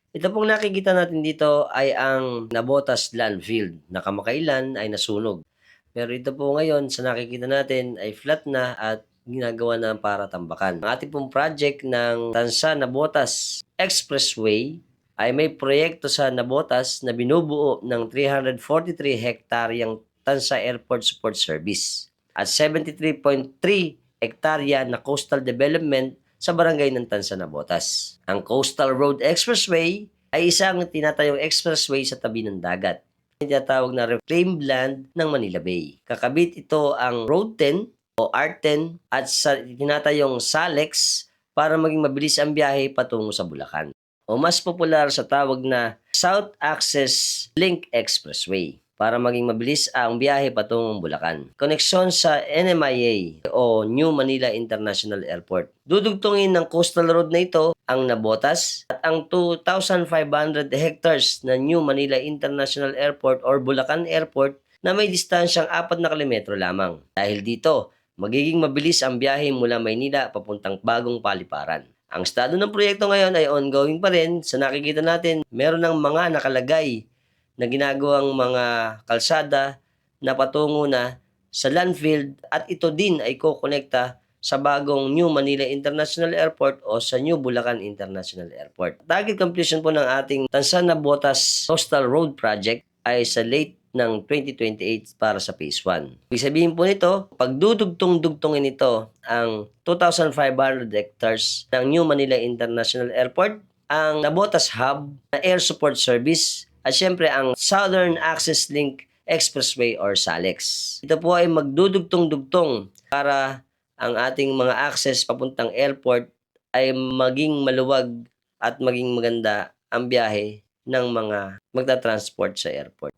Ito pong nakikita natin dito ay ang Navotas Landfill na kamakailan ay nasunog. Pero ito po ngayon sa nakikita natin ay flat na at ginagawa na para tambakan. Ang ating pong project ng Tansa Navotas Expressway ay may proyekto sa Navotas na binubuo ng 343 hektaryang Tansa Airport Support Service at 73.3 hektarya na coastal development sa barangay ng Tansa Navotas. Ang Coastal Road Expressway ay isang tinatayong expressway sa tabi ng dagat. Tinatawag na reclaimed land ng Manila Bay. Kakabit ito ang Road 10 o R10 at sa tinatayong SALEX para maging mabilis ang biyahe patungo sa Bulacan. O mas popular sa tawag na South Access Link Expressway para maging mabilis ang biyahe patungong Bulacan. Koneksyon sa NMIA o New Manila International Airport. Dudugtungin ng coastal road na ito ang Navotas at ang 2,500 hectares na New Manila International Airport or Bulacan Airport na may distansyang 4 na kilometro lamang. Dahil dito, magiging mabilis ang biyahe mula Maynila papuntang Bagong Paliparan. Ang estado ng proyekto ngayon ay ongoing pa rin. Sa nakikita natin, meron ng mga nakalagay na ginagawang mga kalsada na patungo na sa landfill at ito din ay kokonekta sa bagong New Manila International Airport o sa New Bulacan International Airport. Target completion po ng ating Tansa Navotas Coastal Road Project ay sa late ng 2028 para sa Phase 1. Ibig sabihin po nito, pagdudugtong-dugtongin ito ang 2,500 hectares ng New Manila International Airport, ang Navotas Hub na Air Support Service, at syempre ang Southern Access Link Expressway or SALEX. Ito po ay magdudugtong-dugtong para ang ating mga access papuntang airport ay maging maluwag at maging maganda ang biyahe ng mga magta-transport sa airport.